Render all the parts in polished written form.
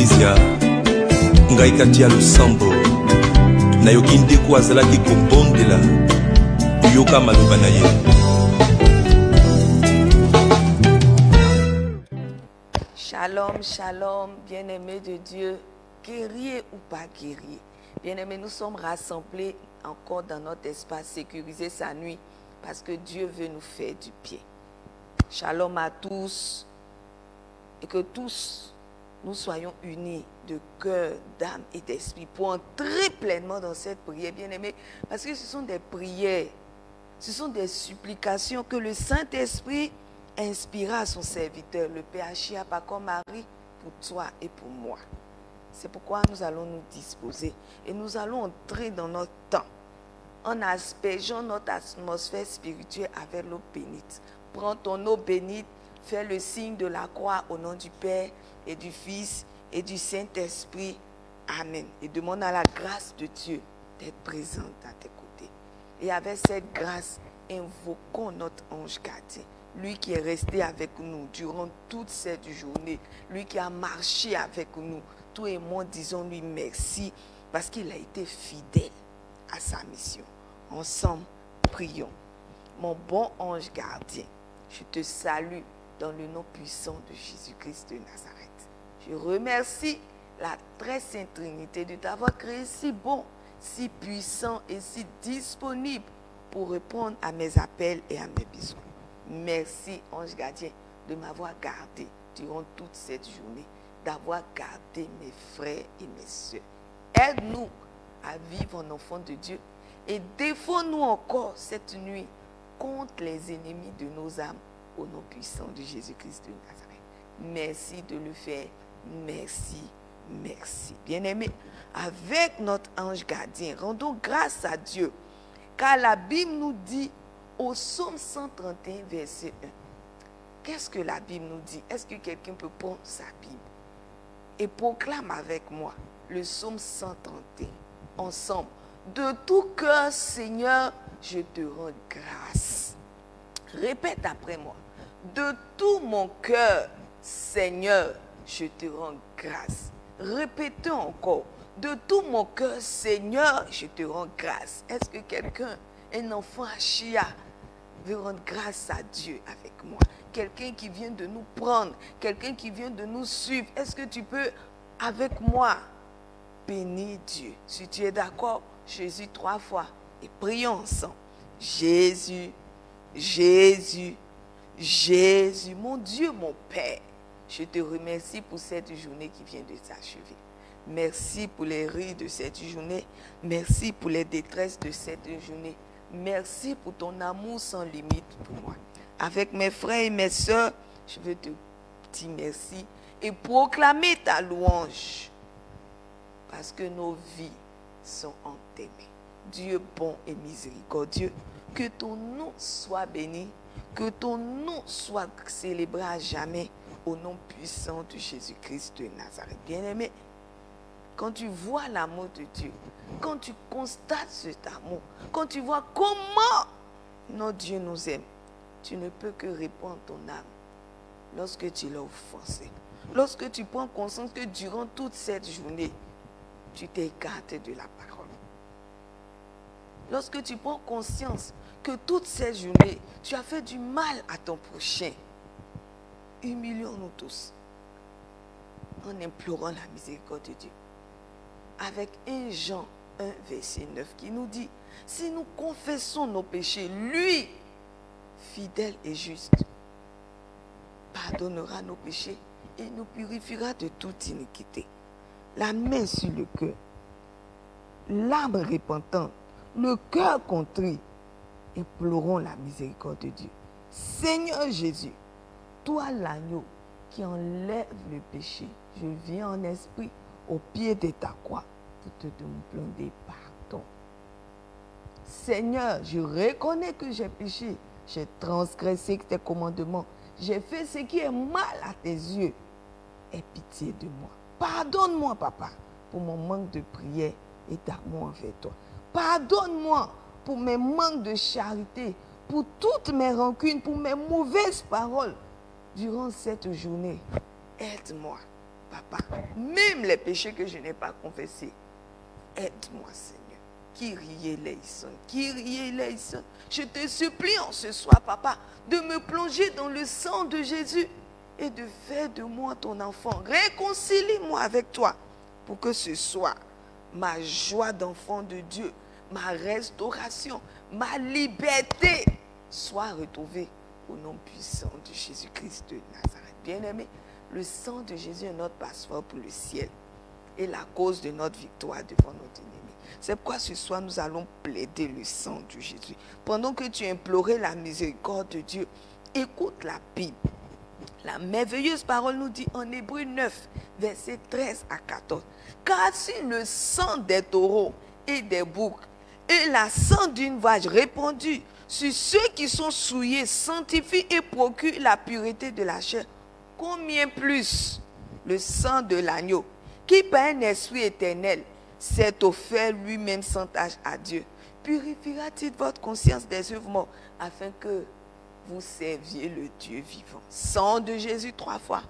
eklezia ngai kati ya losambo nayoki ndeko azalaki kobondela yoka maloba na ye. Shalom, shalom, bien-aimés de Dieu, guerriers ou pas guerriers. Bien-aimés, nous sommes rassemblés encore dans notre espace sécurisé sa nuit parce que Dieu veut nous faire du bien. Shalom à tous et que tous nous soyons unis de cœur, d'âme et d'esprit pour entrer pleinement dans cette prière, bien-aimés, parce que ce sont des prières, ce sont des supplications que le Saint-Esprit inspira à son serviteur, le Père Chia Paco Marie, pour toi et pour moi. C'est pourquoi nous allons nous disposer et nous allons entrer dans notre temps en aspergeant notre atmosphère spirituelle avec l'eau bénite. Prends ton eau bénite, fais le signe de la croix au nom du Père et du Fils et du Saint-Esprit. Amen. Et demande à la grâce de Dieu d'être présente à tes côtés. Et avec cette grâce, invoquons notre ange gardien. Lui qui est resté avec nous durant toute cette journée, lui qui a marché avec nous, toi et moi disons-lui merci parce qu'il a été fidèle à sa mission. Ensemble, prions. Mon bon ange gardien, je te salue dans le nom puissant de Jésus-Christ de Nazareth. Je remercie la très sainte Trinité de t'avoir créé si bon, si puissant et si disponible pour répondre à mes appels et à mes besoins. Merci, ange gardien, de m'avoir gardé durant toute cette journée, d'avoir gardé mes frères et mes soeurs. Aide-nous à vivre en enfant de Dieu et défends-nous encore cette nuit contre les ennemis de nos âmes au nom puissant de Jésus-Christ de Nazareth. Merci de le faire. Merci, merci. Bien-aimés, avec notre ange gardien, rendons grâce à Dieu, car la Bible nous dit au psaume 131, verset 1. Qu'est-ce que la Bible nous dit? Est-ce que quelqu'un peut prendre sa Bible et proclame avec moi le psaume 131 ensemble? De tout cœur, Seigneur, je te rends grâce. Répète après moi. De tout mon cœur, Seigneur, je te rends grâce. Répétons encore. De tout mon cœur, Seigneur, je te rends grâce. Est-ce que quelqu'un, un enfant à Chia, veut rendre grâce à Dieu avec moi? Quelqu'un qui vient de nous prendre, quelqu'un qui vient de nous suivre. Est-ce que tu peux, avec moi, bénir Dieu? Si tu es d'accord, Jésus 3 fois. Et prions ensemble. Jésus, Jésus, Jésus, mon Dieu, mon Père, je te remercie pour cette journée qui vient de s'achever. Merci pour les rires de cette journée. Merci pour les détresses de cette journée. Merci pour ton amour sans limite pour moi. Avec mes frères et mes soeurs, je veux te dire merci et proclamer ta louange parce que nos vies sont en tes mains. Dieu bon et miséricordieux, que ton nom soit béni, que ton nom soit célébré à jamais au nom puissant de Jésus-Christ de Nazareth. Bien-aimé, quand tu vois l'amour de Dieu, quand tu constates cet amour, quand tu vois comment notre Dieu nous aime, tu ne peux que répondre ton âme lorsque tu l'as offensé. Lorsque tu prends conscience que durant toute cette journée, tu t'es écarté de la parole. Lorsque tu prends conscience que toute cette journée, tu as fait du mal à ton prochain, humilions-nous tous en implorant la miséricorde de Dieu. Avec 1 Jean 1, verset 9 qui nous dit, si nous confessons nos péchés, lui, fidèle et juste, pardonnera nos péchés et nous purifiera de toute iniquité. La main sur le cœur, l'âme repentante, le cœur contrit, implorons la miséricorde de Dieu. Seigneur Jésus, toi l'agneau qui enlève le péché, je viens en esprit au pied de ta croix pour te demander pardon. Seigneur, je reconnais que j'ai péché, j'ai transgressé tes commandements, j'ai fait ce qui est mal à tes yeux. Aie pitié de moi. Pardonne-moi, papa, pour mon manque de prière et d'amour envers toi. Pardonne-moi pour mes manques de charité, pour toutes mes rancunes, pour mes mauvaises paroles durant cette journée. Aide-moi Papa, même les péchés que je n'ai pas confessés, aide-moi, Seigneur. Kyrie eleison, Kyrie eleison. Je te supplie en ce soir, Papa, de me plonger dans le sang de Jésus et de faire de moi ton enfant. Réconcilie-moi avec toi pour que ce soit ma joie d'enfant de Dieu, ma restauration, ma liberté soit retrouvée au nom puissant de Jésus-Christ de Nazareth. Bien-aimé, le sang de Jésus est notre passeport pour le ciel et la cause de notre victoire devant notre ennemi. C'est pourquoi ce soir nous allons plaider le sang de Jésus. Pendant que tu implorais la miséricorde de Dieu, écoute la Bible. La merveilleuse parole nous dit en Hébreux 9, versets 13 à 14. Car si le sang des taureaux et des boucs et la sang d'une vache répandue sur ceux qui sont souillés sanctifie et procure la pureté de la chair, combien plus le sang de l'agneau, qui par un esprit éternel s'est offert lui-même sans tâche à Dieu, purifiera-t-il votre conscience des œuvres mortes afin que vous serviez le Dieu vivant. Sang de Jésus 3 fois.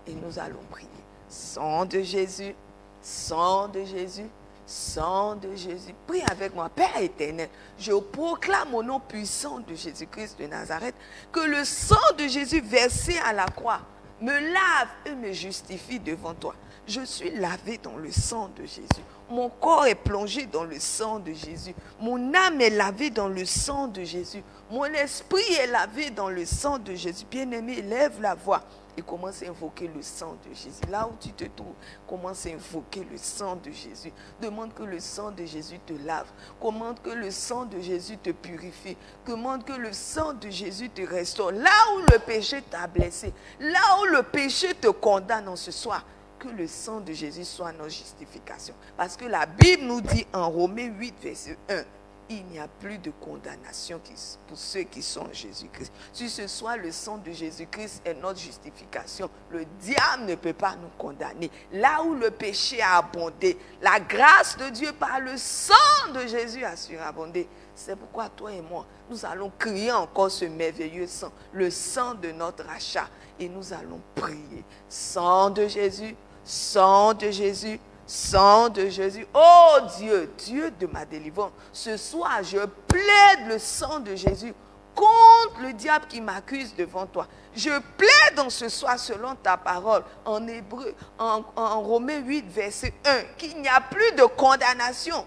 Et nous allons prier. Sang de Jésus, sang de Jésus, sang de Jésus. Prie avec moi. Père éternel, je proclame au nom puissant de Jésus-Christ de Nazareth que le sang de Jésus versé à la croix me lave et me justifie devant toi. Je suis lavé dans le sang de Jésus. Mon corps est plongé dans le sang de Jésus. Mon âme est lavée dans le sang de Jésus. Mon esprit est lavé dans le sang de Jésus. Bien-aimé, lève la voix et commence à invoquer le sang de Jésus. Là où tu te trouves, commence à invoquer le sang de Jésus. Demande que le sang de Jésus te lave. Commande que le sang de Jésus te purifie. Commande que le sang de Jésus te restaure. Là où le péché t'a blessé, là où le péché te condamne en ce soir, que le sang de Jésus soit notre justification. Parce que la Bible nous dit en Romains 8, verset 1, il n'y a plus de condamnation pour ceux qui sont en Jésus-Christ. Si ce soir le sang de Jésus-Christ est notre justification, le diable ne peut pas nous condamner. Là où le péché a abondé, la grâce de Dieu par le sang de Jésus a surabondé. C'est pourquoi toi et moi, nous allons crier encore ce merveilleux sang, le sang de notre rachat. Et nous allons prier. Sang de Jésus, sang de Jésus, sang de Jésus. Oh Dieu, Dieu de ma délivrance, ce soir je plaide le sang de Jésus contre le diable qui m'accuse devant toi. Je plaide en ce soir selon ta parole en Hébreu, en Romains 8, verset 1, qu'il n'y a plus de condamnation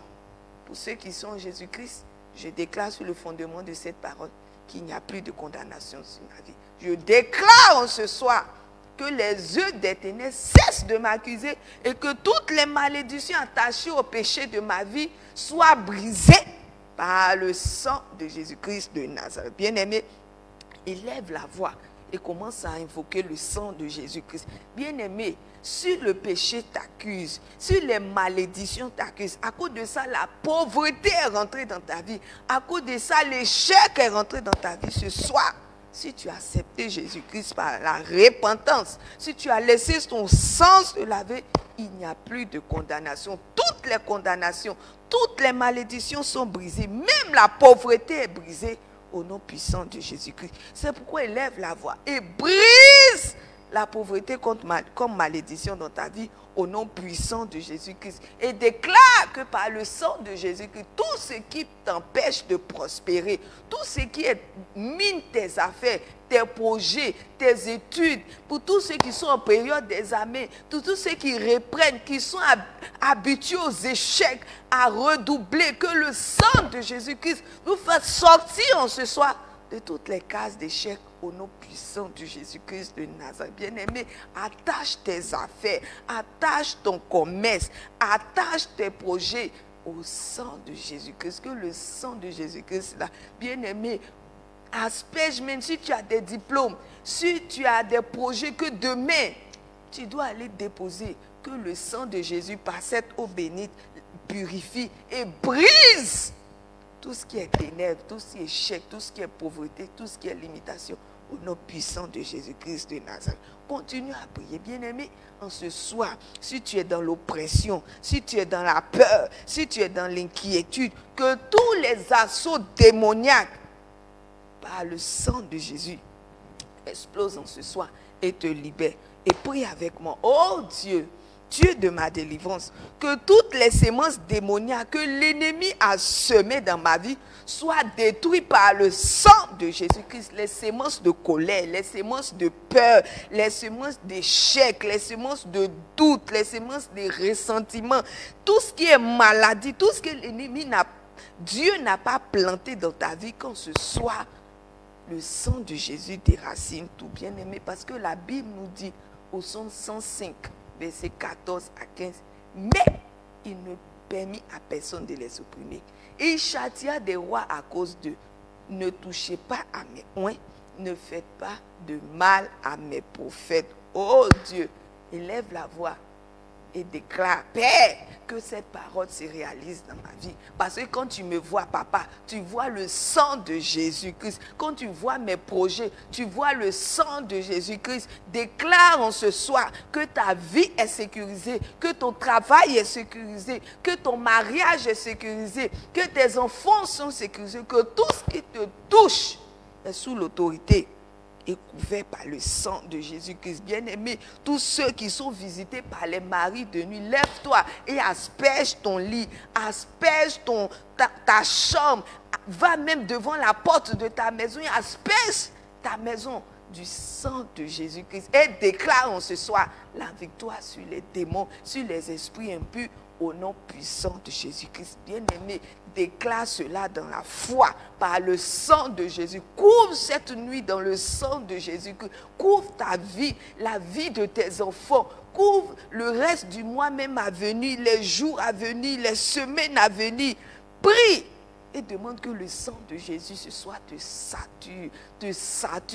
pour ceux qui sont en Jésus-Christ. Je déclare sur le fondement de cette parole qu'il n'y a plus de condamnation sur ma vie. Je déclare en ce soir que les yeux des ténèbres cessent de m'accuser et que toutes les malédictions attachées au péché de ma vie soient brisées par le sang de Jésus-Christ de Nazareth. Bien-aimé, élève la voix et commence à invoquer le sang de Jésus-Christ. Bien-aimé, si le péché t'accuse, si les malédictions t'accusent, à cause de ça, la pauvreté est rentrée dans ta vie. À cause de ça, l'échec est rentré dans ta vie ce soir. Si tu as accepté Jésus-Christ par la repentance, si tu as laissé ton sang se laver, il n'y a plus de condamnation. Toutes les condamnations, toutes les malédictions sont brisées. Même la pauvreté est brisée au nom puissant de Jésus-Christ. C'est pourquoi élève la voix et brise la pauvreté comme malédiction dans ta vie au nom puissant de Jésus-Christ. Et déclare que par le sang de Jésus-Christ, tout ce qui t'empêche de prospérer, tout ce qui mine tes affaires, tes projets, tes études, pour tous ceux qui sont en période d'examen, pour tous ceux qui reprennent, qui sont habitués aux échecs, à redoubler, que le sang de Jésus-Christ nous fasse sortir en ce soir de toutes les cases d'échecs au nom puissant de Jésus-Christ de Nazareth. Bien-aimé, attache tes affaires, attache ton commerce, attache tes projets au sang de Jésus-Christ. Que le sang de Jésus-Christ, là, bien-aimé, asperge même si tu as des diplômes, si tu as des projets que demain, tu dois aller déposer. Que le sang de Jésus, par cette eau bénite, purifie et brise tout ce qui est ténèbres, tout ce qui est échec, tout ce qui est pauvreté, tout ce qui est limitation, au nom puissant de Jésus-Christ de Nazareth. Continue à prier, bien-aimé, en ce soir. Si tu es dans l'oppression, si tu es dans la peur, si tu es dans l'inquiétude, que tous les assauts démoniaques, par le sang de Jésus, explosent en ce soir et te libèrent. et prie avec moi. Oh Dieu, Dieu de ma délivrance, que toutes les semences démoniaques que l'ennemi a semées dans ma vie soient détruites par le sang de Jésus-Christ. Les semences de colère, les semences de peur, les semences d'échec, les semences de doute, les semences de ressentiment, tout ce qui est maladie, tout ce que l'ennemi Dieu n'a pas planté dans ta vie, quand ce soit le sang de Jésus déracine tout, bien aimé, parce que la Bible nous dit au Psaume 105, versets 14 à 15, mais il ne permit à personne de les opprimer. Et il châtia des rois à cause d'eux. Ne touchez pas à mes oins, ne faites pas de mal à mes prophètes. Oh Dieu, élève la voix et déclare, Père, que cette parole se réalise dans ma vie. Parce que quand tu me vois, papa, tu vois le sang de Jésus-Christ. Quand tu vois mes projets, tu vois le sang de Jésus-Christ. Déclare en ce soir que ta vie est sécurisée, que ton travail est sécurisé, que ton mariage est sécurisé, que tes enfants sont sécurisés, que tout ce qui te touche est sous l'autorité est couvert par le sang de Jésus-Christ. Bien-aimé, tous ceux qui sont visités par les maris de nuit, lève-toi et asperge ton lit, asperge ta chambre, va même devant la porte de ta maison et asperge ta maison du sang de Jésus-Christ et déclare en ce soir la victoire sur les démons, sur les esprits impurs, au nom puissant de Jésus-Christ. Bien-aimé, déclare cela dans la foi, par le sang de Jésus. Couvre cette nuit dans le sang de Jésus-Christ. Couvre ta vie, la vie de tes enfants. Couvre le reste du mois même à venir, les jours à venir, les semaines à venir. Prie et demande que le sang de Jésus ce soir te sature,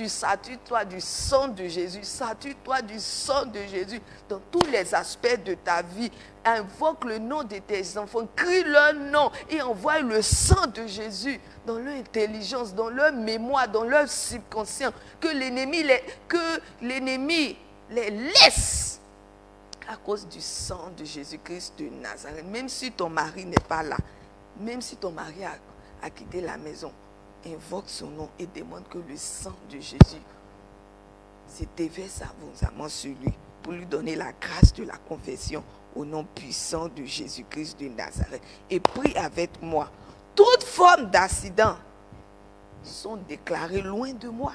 sature-toi du sang de Jésus, sature-toi du sang de Jésus dans tous les aspects de ta vie. Invoque le nom de tes enfants, crie leur nom et envoie le sang de Jésus dans leur intelligence, dans leur mémoire, dans leur subconscient, que l'ennemi les laisse à cause du sang de Jésus-Christ de Nazareth. Même si ton mari n'est pas là, même si ton mari a quitté la maison, invoque son nom et demande que le sang de Jésus se déverse abondamment sur lui pour lui donner la grâce de la confession au nom puissant de Jésus-Christ de Nazareth. Et prie avec moi. Toutes formes d'accidents sont déclarées loin de moi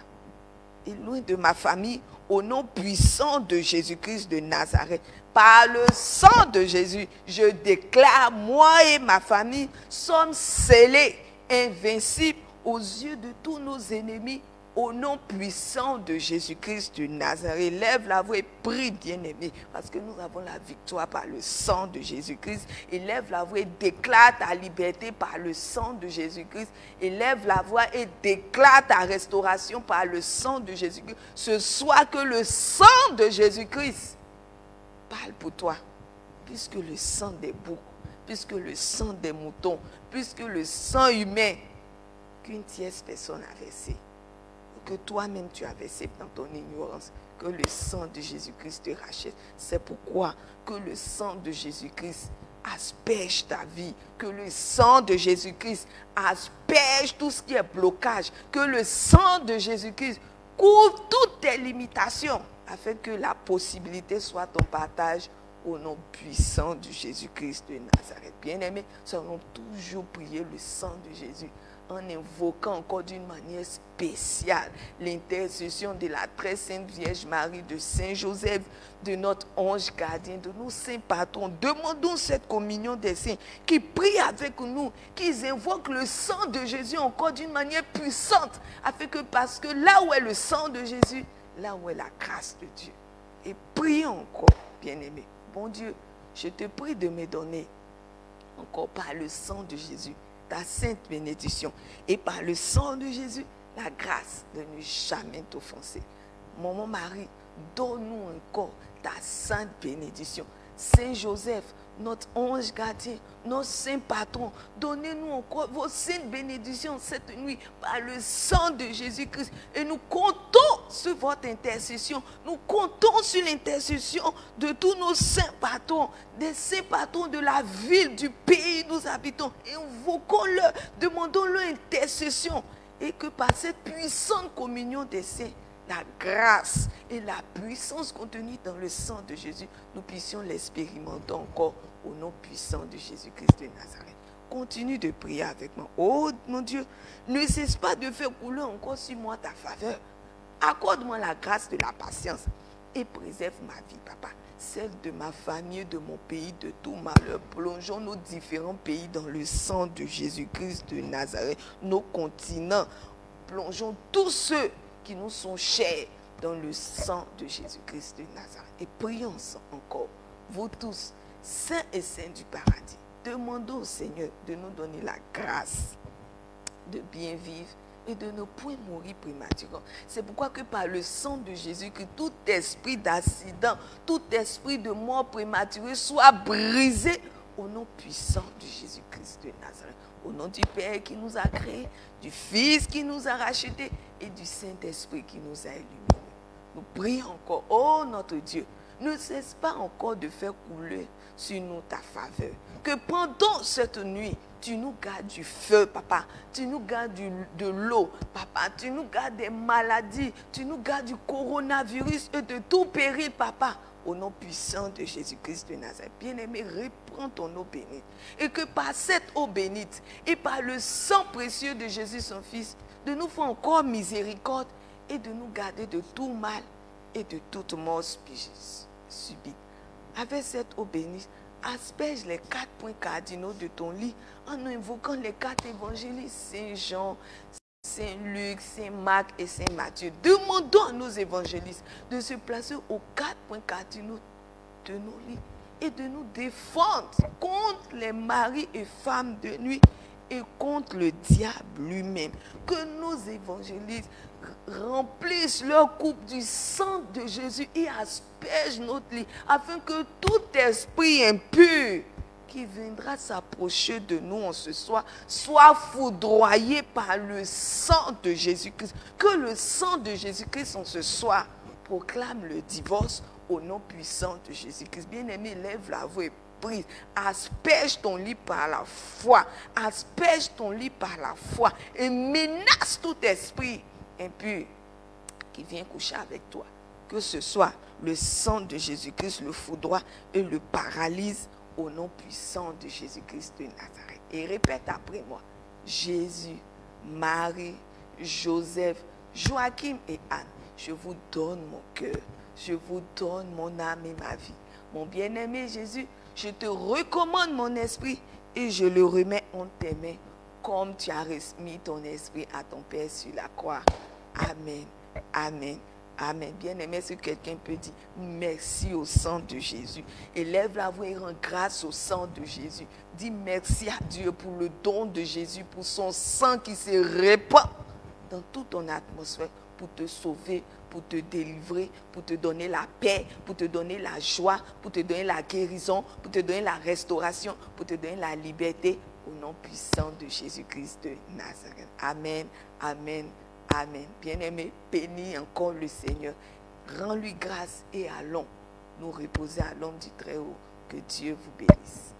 et loin de ma famille au nom puissant de Jésus-Christ de Nazareth. Par le sang de Jésus, je déclare, moi et ma famille sommes scellés, invincibles aux yeux de tous nos ennemis, au nom puissant de Jésus-Christ de Nazareth. Lève la voix et prie, bien-aimé, parce que nous avons la victoire par le sang de Jésus-Christ. Élève la voix et déclare ta liberté par le sang de Jésus-Christ. Élève la voix et déclare ta restauration par le sang de Jésus-Christ. Ce soit que le sang de Jésus-Christ parle pour toi, puisque le sang des boucs, puisque le sang des moutons, puisque le sang humain qu'une tierce personne a versé, que toi-même tu as versé dans ton ignorance, que le sang de Jésus-Christ te rachète. C'est pourquoi que le sang de Jésus-Christ asperge ta vie, que le sang de Jésus-Christ asperge tout ce qui est blocage, que le sang de Jésus-Christ couvre toutes tes limitations, afin que la possibilité soit ton partage au nom puissant de Jésus-Christ de Nazareth. Bien-aimés, nous allons toujours prier le sang de Jésus en invoquant encore d'une manière spéciale l'intercession de la très sainte Vierge Marie, de Saint Joseph, de notre ange gardien, de nos saints patrons. Demandons cette communion des saints qui prient avec nous, qui invoquent le sang de Jésus encore d'une manière puissante, afin que, parce que là où est le sang de Jésus, là où est la grâce de Dieu. Et prions encore, bien-aimés. Bon Dieu, je te prie de me donner encore par le sang de Jésus ta sainte bénédiction et par le sang de Jésus la grâce de ne jamais t'offenser. Mon mari, donne-nous encore ta sainte bénédiction. Saint Joseph, notre ange gardien, notre saint patron, donnez-nous encore vos saintes bénédictions cette nuit par le sang de Jésus-Christ. Et nous comptons sur votre intercession. Nous comptons sur l'intercession de tous nos saints patrons, des saints patrons de la ville, du pays où nous habitons. Et invoquons-leur, demandons leur intercession. Et que par cette puissante communion des saints, ta grâce et la puissance contenue dans le sang de Jésus, nous puissions l'expérimenter encore au nom puissant de Jésus-Christ de Nazareth. Continue de prier avec moi. Oh mon Dieu, ne cesse pas de faire couler encore sur moi ta faveur. Accorde-moi la grâce de la patience et préserve ma vie, papa, celle de ma famille, de mon pays, de tout malheur. Plongeons nos différents pays dans le sang de Jésus-Christ de Nazareth, nos continents. Plongeons tous ceux qui nous sont chers dans le sang de Jésus-Christ de Nazareth. Et prions encore, vous tous, saints et saints du paradis, demandons au Seigneur de nous donner la grâce de bien vivre et de ne point mourir prématurément. C'est pourquoi que par le sang de Jésus, que tout esprit d'accident, tout esprit de mort prématurée soit brisé au nom puissant de Jésus-Christ de Nazareth. Au nom du Père qui nous a créés, du Fils qui nous a rachetés et du Saint-Esprit qui nous a illuminés. Nous prions encore, oh notre Dieu, ne cesse pas encore de faire couler sur nous ta faveur. Que pendant cette nuit, tu nous gardes du feu, papa. Tu nous gardes de l'eau, papa. Tu nous gardes des maladies. Tu nous gardes du coronavirus et de tout péril, papa. Au nom puissant de Jésus-Christ de Nazareth. Bien-aimé, reprends ton eau bénite. Et que par cette eau bénite et par le sang précieux de Jésus, son Fils, de nous faire encore miséricorde et de nous garder de tout mal et de toute mort subite. Avec cette eau bénite, asperge les 4 points cardinaux de ton lit en invoquant les 4 évangélistes, Saint Jean, Saint Luc, Saint Marc et Saint Matthieu. Demandons à nos évangélistes de se placer aux 4 points cardinaux de nos lits et de nous défendre contre les maris et femmes de nuit et contre le diable lui-même. Que nos évangélistes remplissent leur coupe du sang de Jésus et aspergent notre lit afin que tout esprit impur qui viendra s'approcher de nous en ce soir soit foudroyé par le sang de Jésus-Christ. Que le sang de Jésus-Christ en ce soir proclame le divorce au nom puissant de Jésus-Christ. Bien-aimé, lève la voix et prie. Asperge ton lit par la foi. Asperge ton lit par la foi et menace tout esprit impur qui vient coucher avec toi. Que ce soit le sang de Jésus-Christ le foudroie et le paralyse au nom puissant de Jésus-Christ de Nazareth. Et répète après moi. Jésus, Marie, Joseph, Joachim et Anne, je vous donne mon cœur. Je vous donne mon âme et ma vie. Mon bien-aimé Jésus, je te recommande mon esprit et je le remets en tes mains comme tu as remis ton esprit à ton Père sur la croix. Amen. Amen. Amen. Bien-aimé, si quelqu'un peut dire merci au sang de Jésus. Élève la voix et rends grâce au sang de Jésus. Dis merci à Dieu pour le don de Jésus, pour son sang qui se répand dans toute ton atmosphère pour te sauver, pour te délivrer, pour te donner la paix, pour te donner la joie, pour te donner la guérison, pour te donner la restauration, pour te donner la liberté au nom puissant de Jésus-Christ de Nazareth. Amen. Amen. Amen. Bien-aimé, bénis encore le Seigneur. Rends-lui grâce et allons nous reposer à l'ombre du Très-Haut. Que Dieu vous bénisse.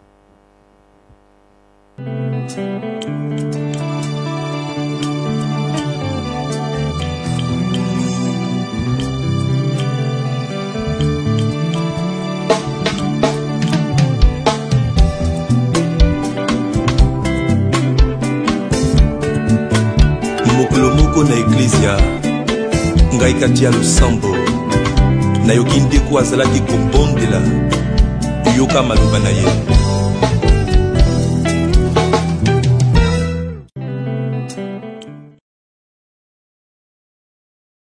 Moko na Ecclesia ngai kati ya losambo nayoki ndeko azalaki kobondela yoka maloba na ye.